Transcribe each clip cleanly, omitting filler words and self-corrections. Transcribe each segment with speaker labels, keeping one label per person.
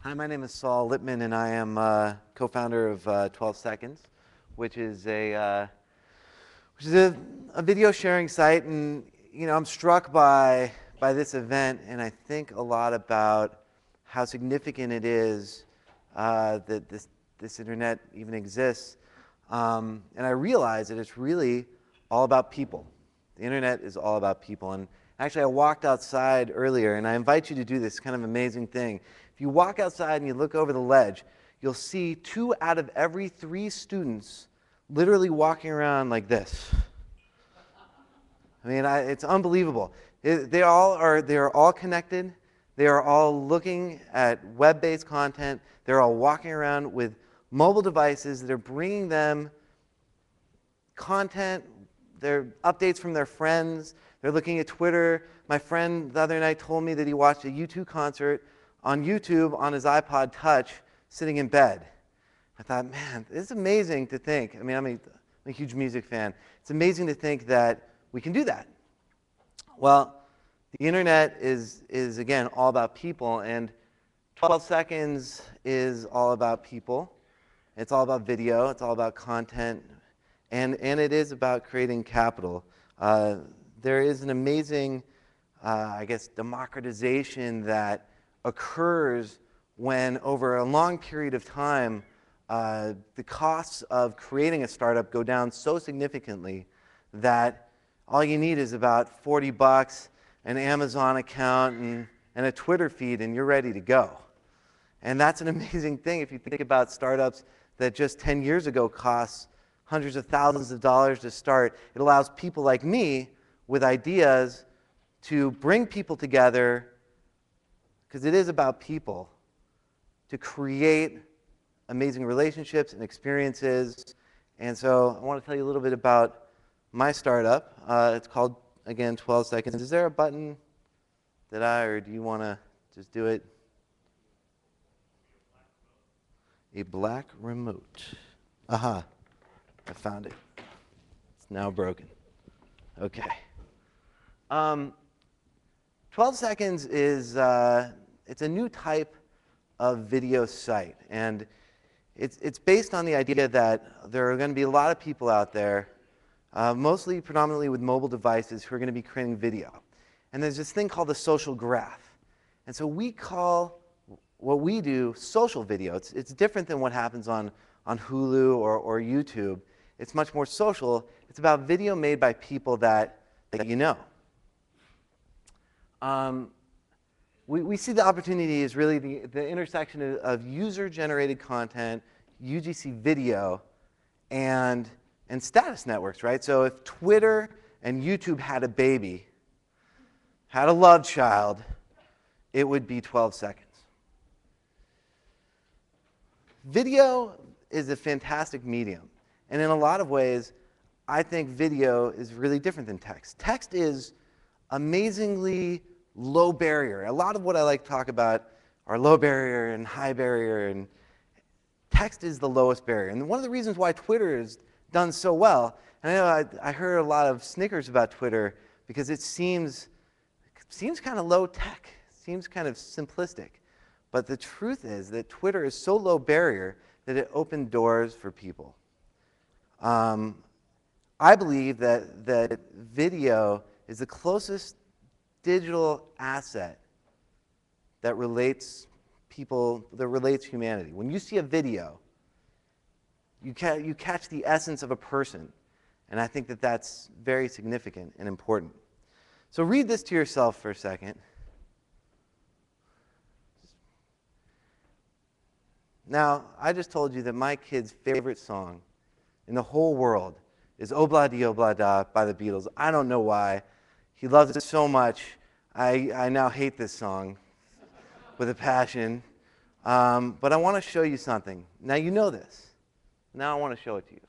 Speaker 1: Hi, my name is Saul Lipman, and I am co-founder of 12 Seconds, which is a video sharing site. And I'm struck by this event, and I think a lot about how significant it is that this internet even exists. And I realize that it's really all about people. The internet is all about people. And actually, I walked outside earlier, and I invite you to do this kind of amazing thing. If you walk outside and you look over the ledge, you'll see 2 out of every 3 students literally walking around like this. I mean, it's unbelievable. They are all connected. They are all looking at web-based content. They're all walking around with mobile devices that are bringing them content, their updates from their friends. They're looking at Twitter. My friend the other night told me that he watched a U2 concert on YouTube on his iPod Touch sitting in bed. I thought, man, it's amazing to think. I mean, I'm a huge music fan. It's amazing to think that we can do that. Well, the internet is again, all about people, and 12 Seconds is all about people. It's all about video. It's all about content. And it is about creating capital. There is an amazing, I guess, democratization that occurs when, over a long period of time, the costs of creating a startup go down so significantly that all you need is about $40, an Amazon account, and a Twitter feed, and you're ready to go. And that's an amazing thing if you think about startups that just 10 years ago cost hundreds of thousands of dollars to start. It allows people like me with ideas to bring people together, because it is about people, to create amazing relationships and experiences. And so I want to tell you a little bit about my startup. It's called, again, 12 Seconds. Is there a button or do you want to just do it? A black remote. Aha. I found it. It's now broken. Okay. 12 Seconds is it's a new type of video site, and it's based on the idea that there are going to be a lot of people out there, predominantly with mobile devices, who are going to be creating video. And there's this thing called the social graph. And so we call what we do social video. It's different than what happens on Hulu or YouTube. It's much more social. It's about video made by people that you know. We see the opportunity as really the intersection of user-generated content, UGC video, and status networks, right? So if Twitter and YouTube had a baby, had a love child, it would be 12 Seconds. Video is a fantastic medium. And in a lot of ways, I think video is really different than text. Text is amazingly low barrier. A lot of what I like to talk about are low barrier and high barrier, and text is the lowest barrier. And one of the reasons why Twitter has done so well, and I know I heard a lot of snickers about Twitter because it seems kind of low tech, seems kind of simplistic. But the truth is that Twitter is so low barrier that it opened doors for people. I believe that video is the closest digital asset that relates humanity. When you see a video, you catch the essence of a person. And I think that that's very significant and important. So read this to yourself for a second. Now, I just told you that my kid's favorite song in the whole world is Obla-Di Obla-Da by the Beatles. I don't know why. He loves it so much. I now hate this song with a passion. But I want to show you something. Now you know this. Now I want to show it to you.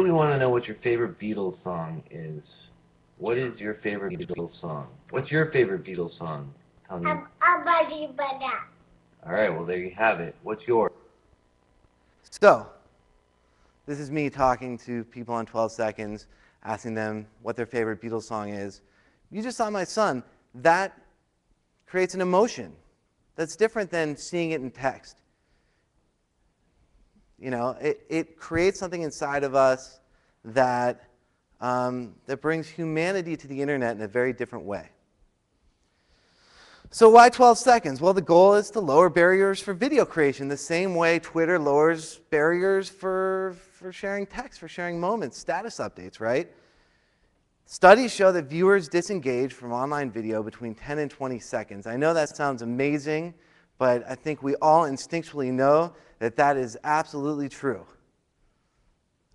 Speaker 2: We want to know what your favorite Beatles song is. What is your favorite Beatles song? What's your favorite Beatles song? Tell me. All right, well, there you have it. What's yours?
Speaker 1: So, this is me talking to people on 12 Seconds, asking them what their favorite Beatles song is. You just saw my son. That creates an emotion that's different than seeing it in text. You know, it creates something inside of us that, that brings humanity to the internet in a very different way. So why 12 seconds? Well, the goal is to lower barriers for video creation, the same way Twitter lowers barriers for sharing text, for sharing moments, status updates, right? Studies show that viewers disengage from online video between 10 and 20 seconds. I know that sounds amazing, but I think we all instinctually know that that is absolutely true.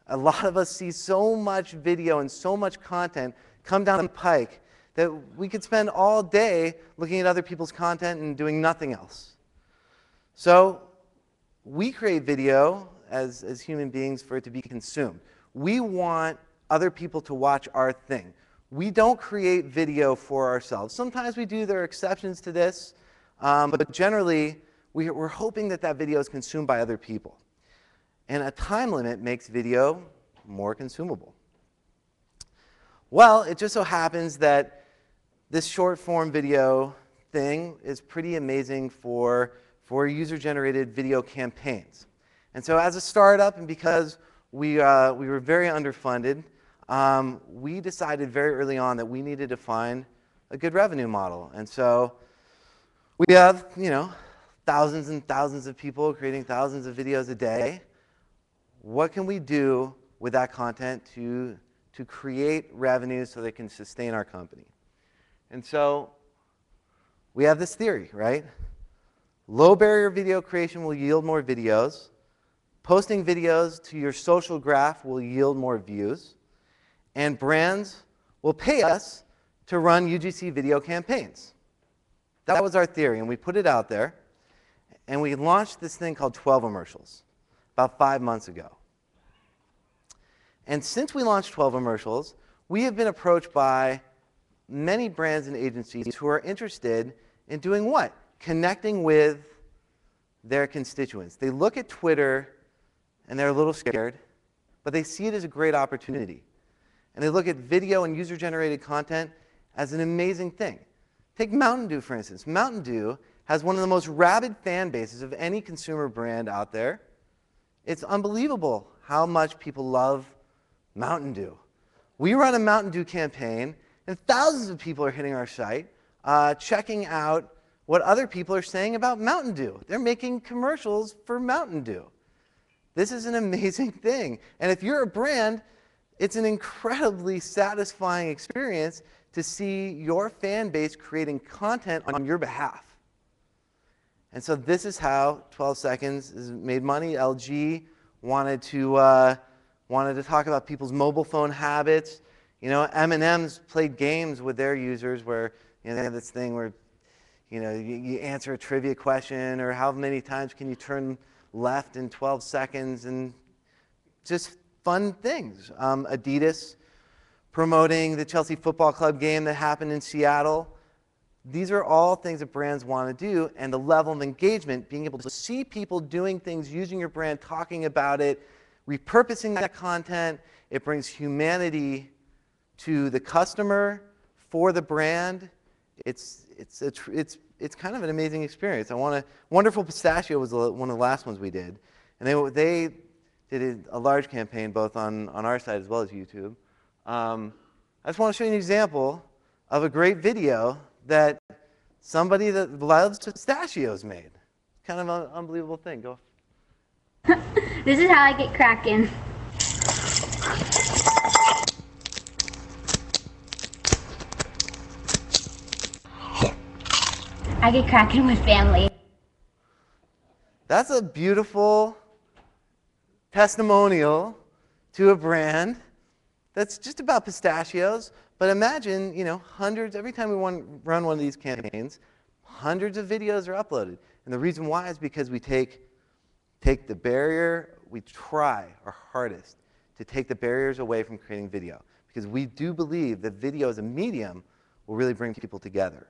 Speaker 1: A lot of us see so much video and so much content come down the pike that we could spend all day looking at other people's content and doing nothing else. So we create video as human beings for it to be consumed. We want other people to watch our thing. We don't create video for ourselves. Sometimes we do. There are exceptions to this. But generally, we're hoping that that video is consumed by other people. And a time limit makes video more consumable. Well, it just so happens that this short-form video thing is pretty amazing for user-generated video campaigns. And so as a startup, and because we were very underfunded, we decided very early on that we needed to find a good revenue model. And so we have, you know, thousands and thousands of people creating thousands of videos a day. What can we do with that content to create revenue so they can sustain our company? And so we have this theory, right? Low barrier video creation will yield more videos. Posting videos to your social graph will yield more views. And brands will pay us to run UGC video campaigns. That was our theory, and we put it out there. And we launched this thing called 12 Commercials about 5 months ago. And since we launched 12 Commercials, we have been approached by many brands and agencies who are interested in doing what? Connecting with their constituents. They look at Twitter and they're a little scared, but they see it as a great opportunity. And they look at video and user-generated content as an amazing thing. Take Mountain Dew, for instance. Mountain Dew has one of the most rabid fan bases of any consumer brand out there. It's unbelievable how much people love Mountain Dew. We run a Mountain Dew campaign, and thousands of people are hitting our site, checking out what other people are saying about Mountain Dew. They're making commercials for Mountain Dew. This is an amazing thing. And if you're a brand, it's an incredibly satisfying experience to see your fan base creating content on your behalf. And so this is how 12 Seconds has made money. LG wanted to talk about people's mobile phone habits. You know, M&M's played games with their users where, you know, they have this thing where, you know, you answer a trivia question, or how many times can you turn left in 12 seconds, and just fun things. Adidas promoting the Chelsea Football Club game that happened in Seattle. These are all things that brands want to do, and the level of engagement, being able to see people doing things, using your brand, talking about it, repurposing that content, it brings humanity to the customer, for the brand. It's kind of an amazing experience. Wonderful Pistachio was one of the last ones we did, and they did a large campaign both on our site as well as YouTube. I just want to show you an example of a great video that somebody that loves pistachios made. Kind of an unbelievable thing. Go.
Speaker 3: This is how I get cracking. I get cracking with family.
Speaker 1: That's a beautiful testimonial to a brand that's just about pistachios. But imagine, you know, hundreds, every time we run one of these campaigns, hundreds of videos are uploaded. And the reason why is because we take the barrier, we try our hardest to take the barriers away from creating video. Because we do believe that video as a medium will really bring people together.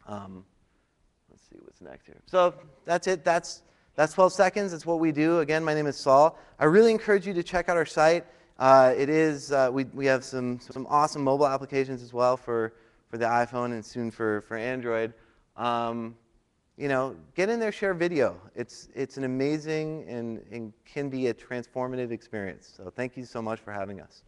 Speaker 1: Let's see what's next here. So that's it. That's 12 seconds. That's what we do. Again, my name is Saul. I really encourage you to check out our site. We have some awesome mobile applications as well for the iPhone and soon for Android. You know, get in there, share video. It's an amazing and can be a transformative experience. So thank you so much for having us.